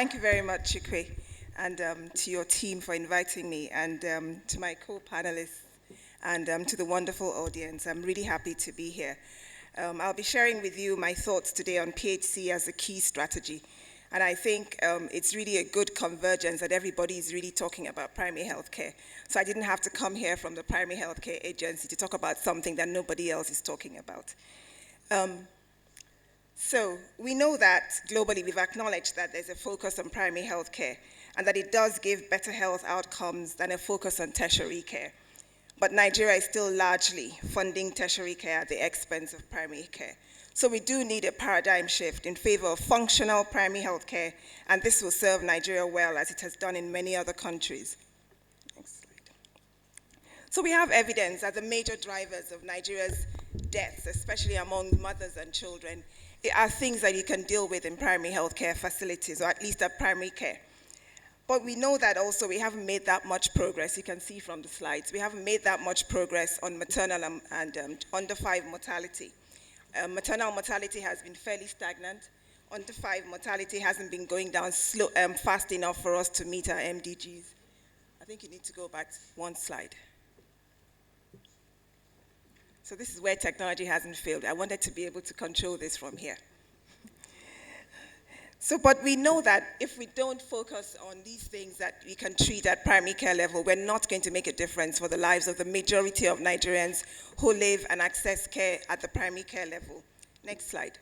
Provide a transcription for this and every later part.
Thank you very much, Chikwe, and to your team for inviting me, and to my co-panelists, and to the wonderful audience. I'm really happy to be here. I'll be sharing with you my thoughts today on PHC as a key strategy. And I think it's really a good convergence that everybody is really talking about primary healthcare. So I didn't have to come here from the Primary Healthcare Agency to talk about something that nobody else is talking about. So we know that globally we've acknowledged that there's a focus on primary healthcare and that it does give better health outcomes than a focus on tertiary care. But Nigeria is still largely funding tertiary care at the expense of primary care. So we do need a paradigm shift in favor of functional primary health care, and this will serve Nigeria well as it has done in many other countries. Next slide. So we have evidence that the major drivers of Nigeria's deaths, especially among mothers and children, are things that you can deal with in primary health care facilities, or at least at primary care. But we know that also we haven't made that much progress. You can see from the slides, we haven't made that much progress on maternal and under 5 mortality. Maternal mortality has been fairly stagnant. Under 5 mortality hasn't been going down fast enough for us to meet our MDGs. I think you need to go back one slide. So this is where technology hasn't failed. I wanted to be able to control this from here. But we know that if we don't focus on these things that we can treat at primary care level, we're not going to make a difference for the lives of the majority of Nigerians who live and access care at the primary care level. Next slide.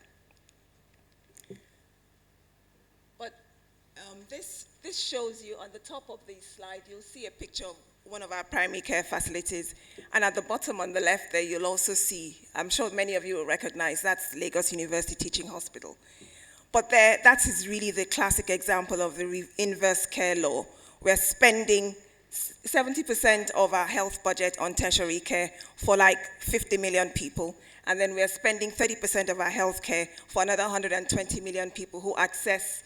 But this shows you on the top of the slide, you'll see a picture of one of our primary care facilities. And at the bottom on the left there, you'll also see, I'm sure many of you will recognize, that's Lagos University Teaching Hospital. But that is really the classic example of the inverse care law. We're spending 70% of our health budget on tertiary care for like 50 million people. And then we're spending 30% of our health care for another 120 million people who access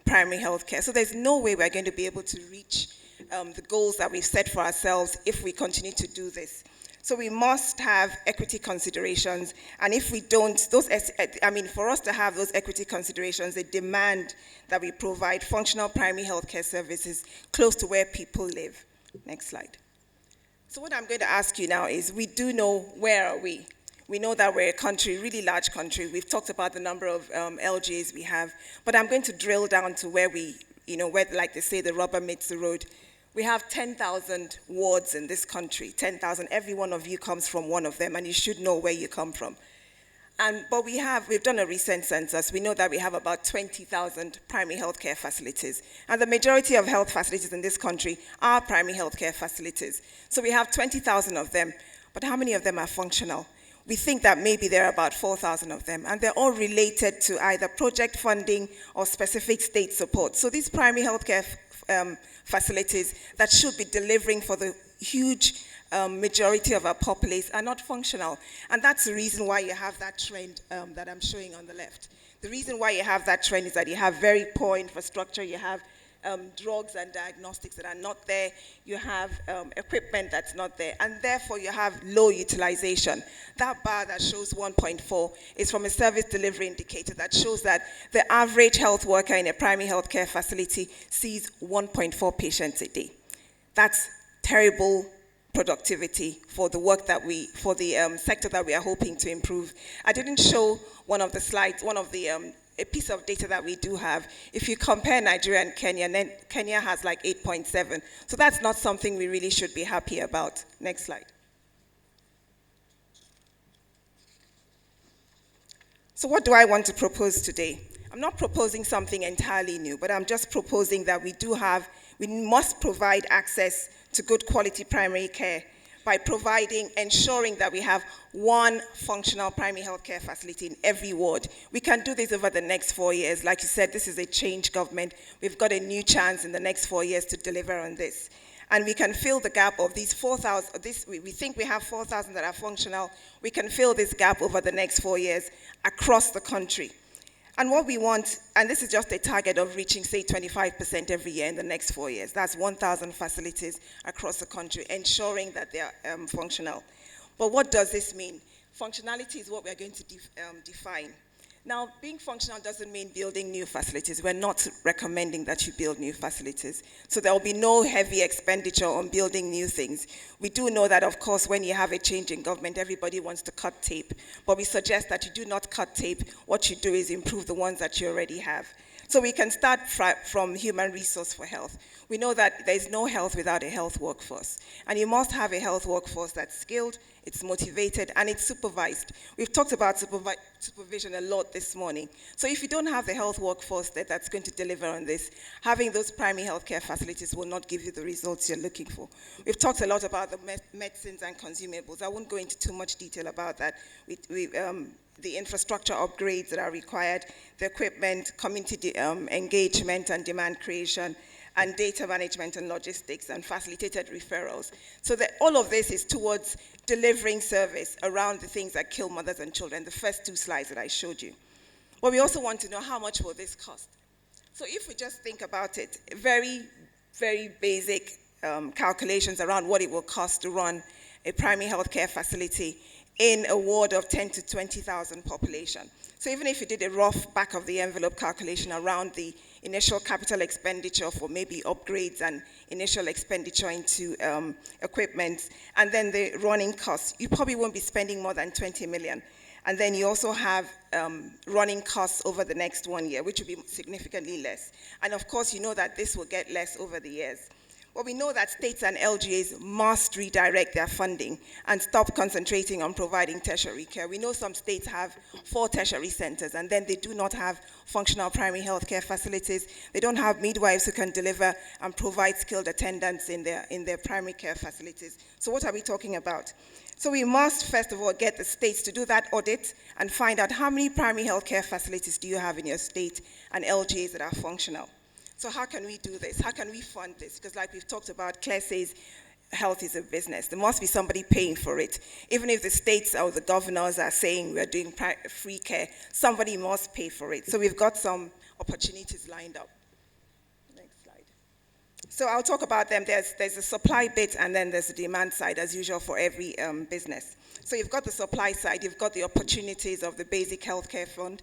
primary health care. So there's no way we're going to be able to reach the goals that we've set for ourselves if we continue to do this. So we must have equity considerations, and if we don't, for us to have those equity considerations, they demand that we provide functional primary healthcare services close to where people live. Next slide. So what I'm going to ask you now is, we do know where are we. We know that we're a country, really large country. We've talked about the number of LGAs we have, but I'm going to drill down to where where, like they say, the rubber meets the road. We have 10,000 wards in this country, 10,000. Every one of you comes from one of them, and you should know where you come from. But we've done a recent census. We know that we have about 20,000 primary healthcare facilities. And the majority of health facilities in this country are primary healthcare facilities. So we have 20,000 of them, but how many of them are functional? We think that maybe there are about 4,000 of them, and they're all related to either project funding or specific state support. So these primary healthcare facilities that should be delivering for the huge majority of our populace are not functional. And that's the reason why you have that trend that I'm showing on the left. The reason why you have that trend is that you have very poor infrastructure, you have drugs and diagnostics that are not there, you have equipment that's not there, and therefore you have low utilization. That bar that shows 1.4 is from a service delivery indicator that shows that the average health worker in a primary healthcare facility sees 1.4 patients a day. That's terrible productivity for the work that for the sector that we are hoping to improve. I didn't show one of the slides, a piece of data that we do have. If you compare Nigeria and Kenya, then Kenya has like 8.7. So that's not something we really should be happy about. Next slide. So what do I want to propose today? I'm not proposing something entirely new, but I'm just proposing that we must provide access to good quality primary care by ensuring that we have one functional primary healthcare facility in every ward. We can do this over the next 4 years. Like you said, this is a change government. We've got a new chance in the next 4 years to deliver on this. And we can fill the gap of these 4,000, we think we have 4,000 that are functional. We can fill this gap over the next 4 years across the country. And what we want, and this is just a target of reaching, say, 25% every year in the next 4 years. That's 1,000 facilities across the country, ensuring that they are functional. But what does this mean? Functionality is what we're going to define. Now, being functional doesn't mean building new facilities. We're not recommending that you build new facilities. So there will be no heavy expenditure on building new things. We do know that, of course, when you have a change in government, everybody wants to cut tape. But we suggest that you do not cut tape. What you do is improve the ones that you already have. So we can start from human resource for health. We know that there's no health without a health workforce. And you must have a health workforce that's skilled, it's motivated, and it's supervised. We've talked about supervision a lot this morning. So if you don't have the health workforce that's going to deliver on this, having those primary healthcare facilities will not give you the results you're looking for. We've talked a lot about the medicines and consumables. I won't go into too much detail about that. The infrastructure upgrades that are required, the equipment, community engagement and demand creation, and data management and logistics and facilitated referrals. So that all of this is towards delivering service around the things that kill mothers and children, the first two slides that I showed you. But we also want to know how much will this cost. So if we just think about it, very, very basic calculations around what it will cost to run a primary healthcare facility in a ward of 10 to 20,000 population. So even if you did a rough back of the envelope calculation around the initial capital expenditure for maybe upgrades and initial expenditure into equipment, and then the running costs, you probably won't be spending more than 20 million. And then you also have running costs over the next 1 year, which will be significantly less. And of course, you know that this will get less over the years. Well, we know that states and LGAs must redirect their funding and stop concentrating on providing tertiary care. We know some states have 4 tertiary centers, and then they do not have functional primary health care facilities. They don't have midwives who can deliver and provide skilled attendants in their primary care facilities. So what are we talking about? So we must, first of all, get the states to do that audit and find out how many primary health care facilities do you have in your state and LGAs that are functional. So how can we do this? How can we fund this? Because like we've talked about, Claire says health is a business. There must be somebody paying for it. Even if the states or the governors are saying we're doing free care, somebody must pay for it. So we've got some opportunities lined up. Next slide. So I'll talk about them. There's a supply bit and then there's a demand side as usual for every business. So you've got the supply side, you've got the opportunities of the Basic Healthcare Fund,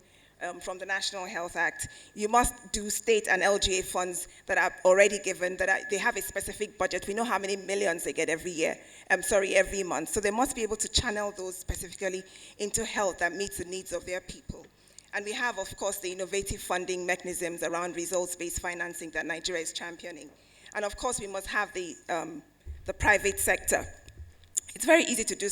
from the National Health Act. You must do state and LGA funds that are already given, they have a specific budget. We know how many millions they get every month. So they must be able to channel those specifically into health that meets the needs of their people. And we have, of course, the innovative funding mechanisms around results-based financing that Nigeria is championing. And of course, we must have the private sector. It's very easy to do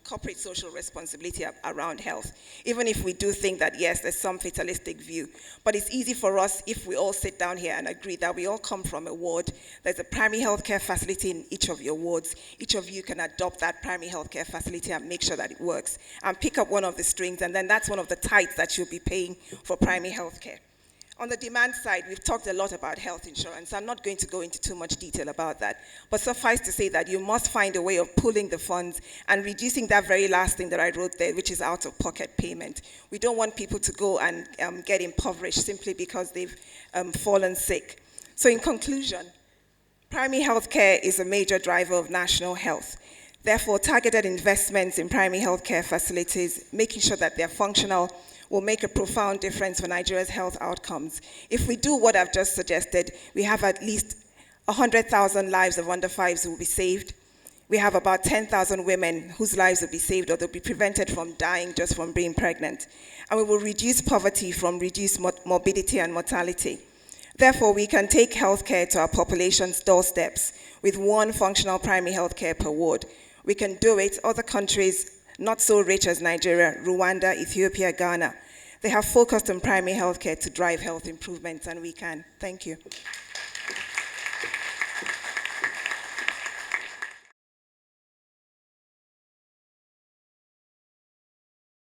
corporate social responsibility around health, even if we do think that, yes, there's some fatalistic view. But it's easy for us if we all sit down here and agree that we all come from a ward. There's a primary healthcare facility in each of your wards. Each of you can adopt that primary healthcare facility and make sure that it works. And pick up one of the strings, and then that's one of the tithes that you'll be paying for primary healthcare. On the demand side, we've talked a lot about health insurance. I'm not going to go into too much detail about that. But suffice to say that you must find a way of pooling the funds and reducing that very last thing that I wrote there, which is out-of-pocket payment. We don't want people to go and get impoverished simply because they've fallen sick. So in conclusion, primary health care is a major driver of national health. Therefore, targeted investments in primary health care facilities, making sure that they're functional, will make a profound difference for Nigeria's health outcomes. If we do what I've just suggested, we have at least 100,000 lives of under 5s will be saved. We have about 10,000 women whose lives will be saved or they'll be prevented from dying just from being pregnant. And we will reduce poverty from reduced morbidity and mortality. Therefore, we can take healthcare to our population's doorsteps with one functional primary healthcare per ward. We can do it. Other countries not so rich as Nigeria, Rwanda, Ethiopia, Ghana, they have focused on primary healthcare to drive health improvements, and we can. Thank you.